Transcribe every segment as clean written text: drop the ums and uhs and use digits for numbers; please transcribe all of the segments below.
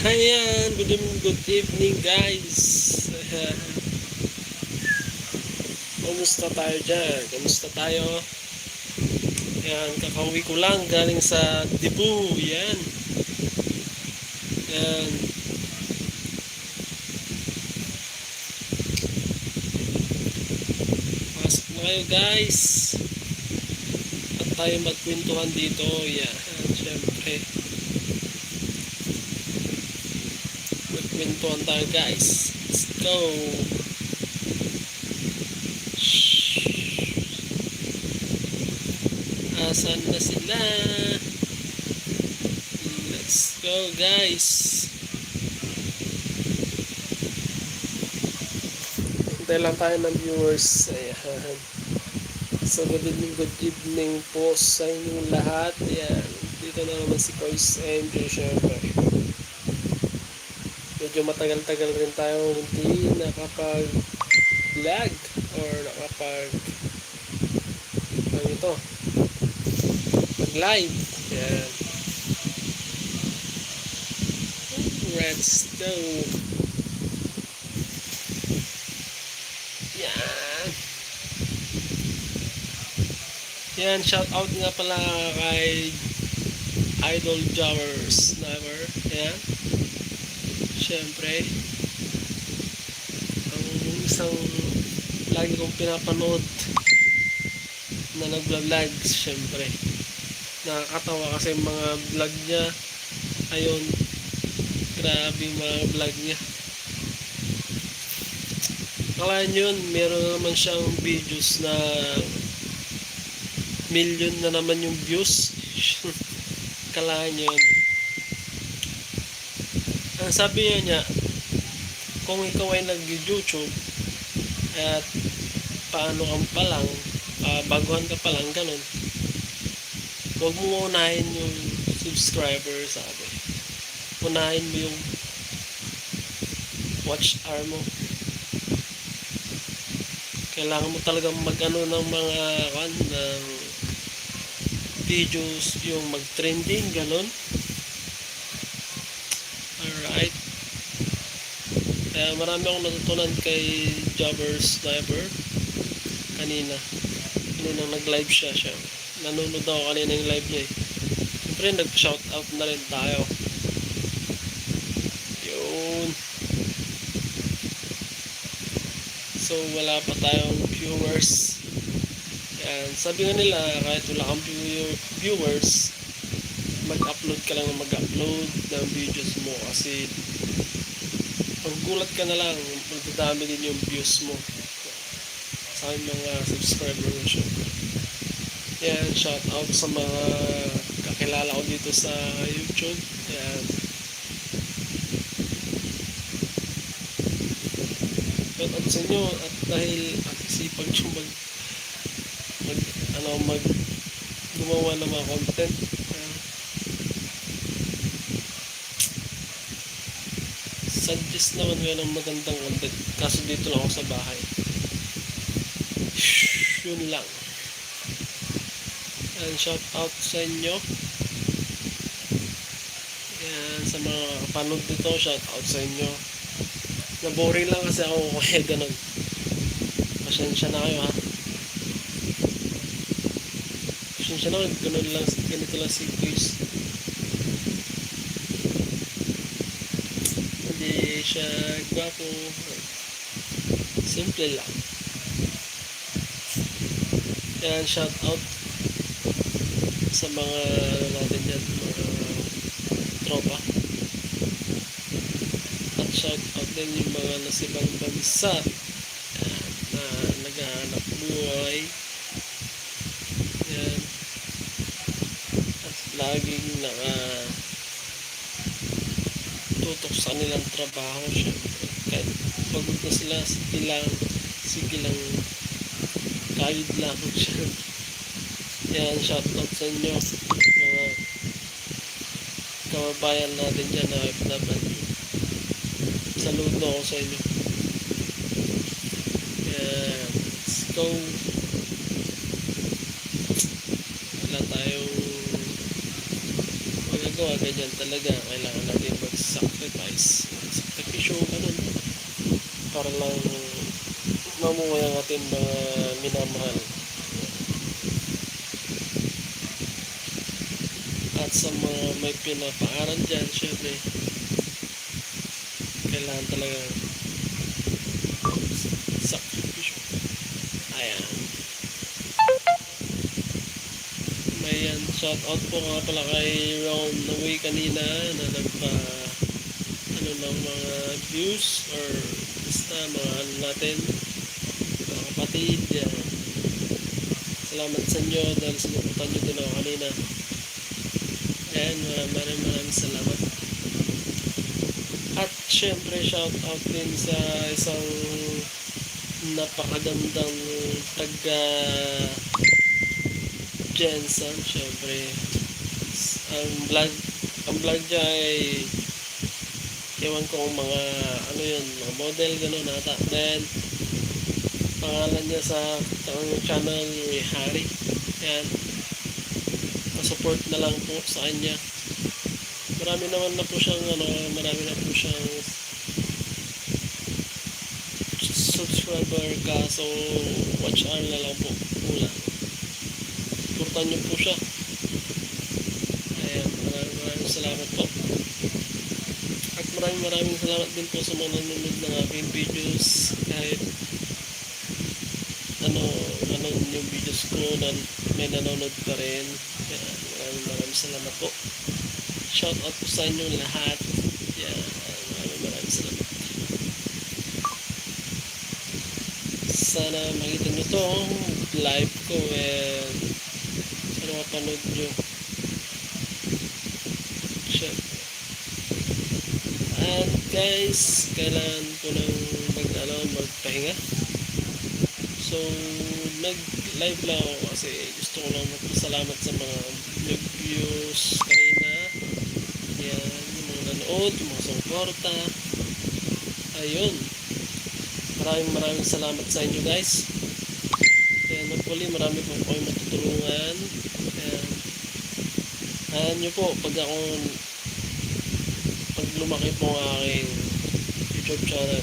Ayan, good evening guys. Ayan. Kumusta tayo dyan? Kumusta tayo? Ayan, kakauwi ko lang galing sa Cebu. Ayan. Ayan. Pasok na kayo guys. At tayo magkwentuhan dito. Ayan, syempre. Magkwentuhan tayo guys. Let's go. Asan na sila? Let's go guys. Hintay lang tayo ng viewers. Ayan. So good evening po sa inyong lahat. Ayan. Dito na naman si Kois MJ syempre. Medyo matagal-tagal rin tayo hindi nakapag-vlog or nakapag ano ito? Live. Yan. Let's go. Yan. Yan. Shout out nga pala kay Idol Jowers Never. Yan. Siyempre. Ang isang lagi kong pinapanood na nag-vlog. Siyempre. Nakakatawa kasi mga vlog niya. Ayun, grabe mga vlog niya. Kala nyo yun, meron naman siyang videos na million na naman yung views. Kala nyo yun. Ang sabi niya, kung ikaw ay nag-YouTube at paano ka pa lang, baguhan ka pa lang, ganun, huwag mo unahin yung subscriber, sabi. Unahin mo yung watch hour mo. Kailangan mo talagang mag-ano ng mga ng videos, yung mag-trending, ganun. Alright. Kaya marami akong natutunan kay Jobber Sniper kanina. Kanina nag-live siya. Nanonood ako kanina yung live niya eh. Siyempre nag-shoutout na rin tayo. Yun. So wala pa tayong viewers. Yan. Sabi nga nila kahit wala kang viewers, mag-upload ka lang na mag-upload ng videos mo kasi paggulat ka na lang, magdadami din yung views mo sa mga subscriber mo siya. Yan, shout out sa mga kakilala ko dito sa YouTube. Yan. Shout out sa inyo at dahil sipag nyo gumawa ng mga content. Suggest naman ngayon ng magandang content kaso dito lang ako sa bahay. Yun lang. And shout out sa inyo. Yan, sa mga kapanood dito, shout out sa inyo. Naboring lang kasi ako kaya ganun. Pasensya na kayo ha. Pasensya na kayo, ganito lang si Quiz. Hindi siya gwapo. Simple lang. Yan, shout out sa mga natin dyan, mga tropa. At shout out din yung mga nasa ibang bansa na naghahanap buhay. Yan. At laging tutok sa kanilang trabaho. Syempre, kahit pagod na sila, sige lang kahit lang siya. Yan, shoutout sa inyo mga kababayan natin dyan na OFW. Saludo ako sa inyo. Yan, let's go. Wala tayong magagawa. ginagawa, ganyan talaga. Kailangan natin mag-sacrifice. Sakripisyo, ganun. Para lang mamuhay ang ating mga minamahal. At sa mga may pinapaaral dyan, syempre, kailangan talaga sakripisyo. Ayan. May shout out po nga pala kay Ron Naway kanina na nagpa ano ng mga views or basta mga ano natin, mga kapatid. Yan. Salamat sa inyo dahil sinuputan nyo din ako kanina. Ayan, maraming salamat. At syempre shout out din sa isang napakagandang taga Jensen. Syempre ang vlog niya ay ewan ko kung mga ano yun, mga model gano'n ata. Then pangalan niya sa channel Harry. Ayan, support na lang po sa kanya. Marami naman na po siyang marami na po siyang subscriber, kaso watch hour na lang po kulang. Supportan niyo po siya. Ayan, maraming salamat po. At maraming salamat din po sa mga nanonood ng aking videos. Kahit ano yung videos ko na may nanonood pa rin. Ayan, maraming salamat po. Shout out po sa inyong lahat. Ayan, maraming salamat. Sana makita nyo to live ko and sana mapanood nyo. Syempre. At guys, kailangan ko ng magpahinga. So, nag-live lang ako kasi gusto ko lang magpasalamat sa mga nag-views kanina. Yan, yung mga nanood, yung mga sumuporta. Ayun. Maraming salamat sa inyo guys. Kaya hopefully marami po kayong matutulungan. Ayan nyo po, pag lumaki po ang aking YouTube channel,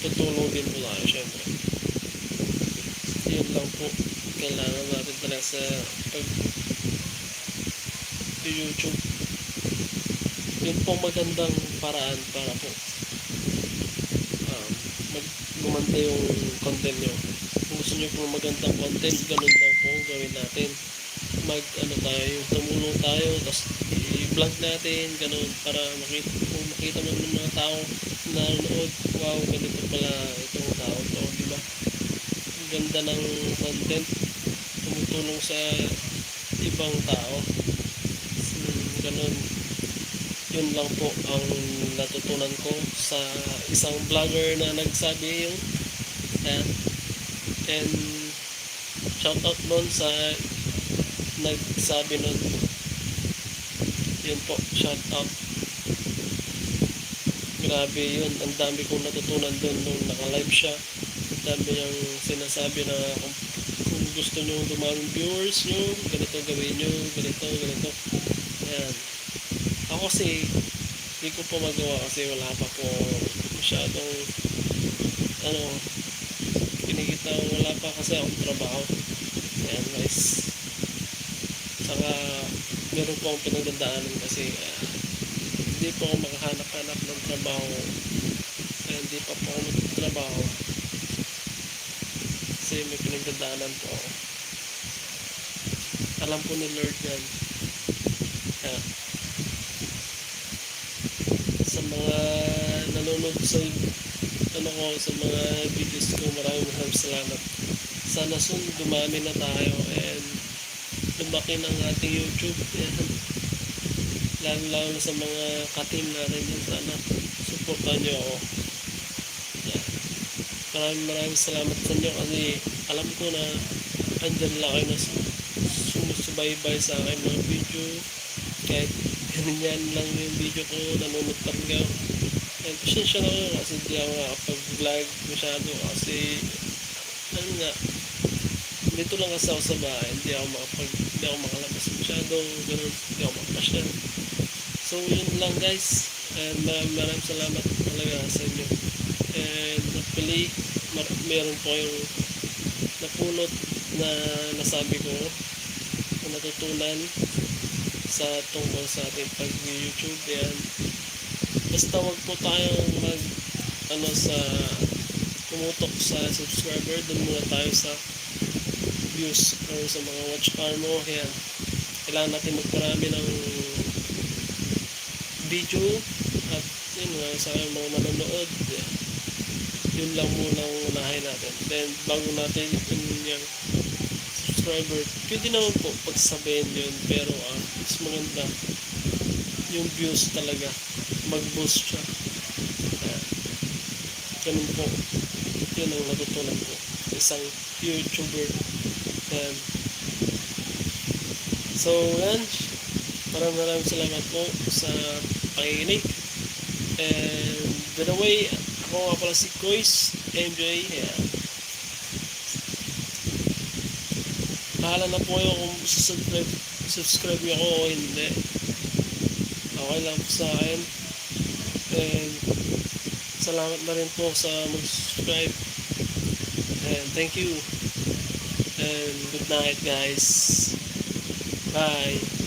tutulong din po tayo syempre. Yun lang po kailangan natin talaga sa YouTube. Yun po magandang paraan para po gumanda yung content nyo. Kung gusto nyo po magandang content, ganun lang po gawin natin. Tayo, tumulong tayo, tapos i-vlog natin, ganun, para makita mo ng mga tao na nanonood, wow, ganito pala itong tao to, diba? Ang ganda ng content, tumutulong sa ibang tao. Ganun. Yun lang po ang natutunan ko sa isang vlogger na nagsabi yun. And shout out doon sa nagsabi nun. Yun po, shout out. Grabe yun, ang dami kong natutunan doon nung naka-live siya. Ang dami niyang sinasabi na kung gusto nyo dumaming viewers nyo, ganito gawin nyo, ganito. Ayan. Ako kasi, hindi ko pa magawa kasi wala pa po masyadong kinikita, wala pa kasi akong trabaho. Ayan guys. Saka, meron po akong pinagdadaanan kasi hindi po ako makahanap-hanap ng trabaho. Kaya hindi pa po ako magtrabaho. Kasi may pinagdadaanan po ako. Alam po ni Lord yan. Kaya, sa mga nanonood sa sa mga videos ko, maraming salamat. Sana soon dumami na tayo and lumaki ng ating YouTube. Lalo na sa mga ka-team natin yan, sana supportan nyo ako. Maraming salamat sa inyo kasi alam ko na andyan lang kayo na sumusubaybay sa aking mga video. Kahit ganyan lang yung video ko, nanonood pa rin kayo. And pasensya na kayo kasi hindi ako nakapag-vlog masyado kasi dito lang kasi ako sa bahay, hindi ako makalabas masyado, ganun, hindi ako makapasyal. So yun lang guys, and maraming salamat talaga sa inyo. And hopefully meron po yung napulot na nasabi ko, na natutunan sa tungkol sa ating pag-YouTube. Yan, basta wag po tayong sa pumutok sa subscriber, dun muna tayo sa views or sa mga watch hour mo. Yan, kailangan natin magparami ng video at yun nga sa mga manonood. Yan, yun lang muna ang unahin natin. Then bago natin yung subscriber, pwede naman po pagsabihin yun, pero mas maganda yung views talaga, mag-boost siya. Ganun po, yun ang natutunan ko isang YouTuber. Yan. So yan, maraming salamat po sa pakikinig. And by the way, ako nga pala si Kois MJ. Yan, bahala na po kayo kung subscribe niyo ako o hindi. Okay lang po sa akin. And salamat na rin po sa mag-subscribe. And thank you. And good night guys. Bye.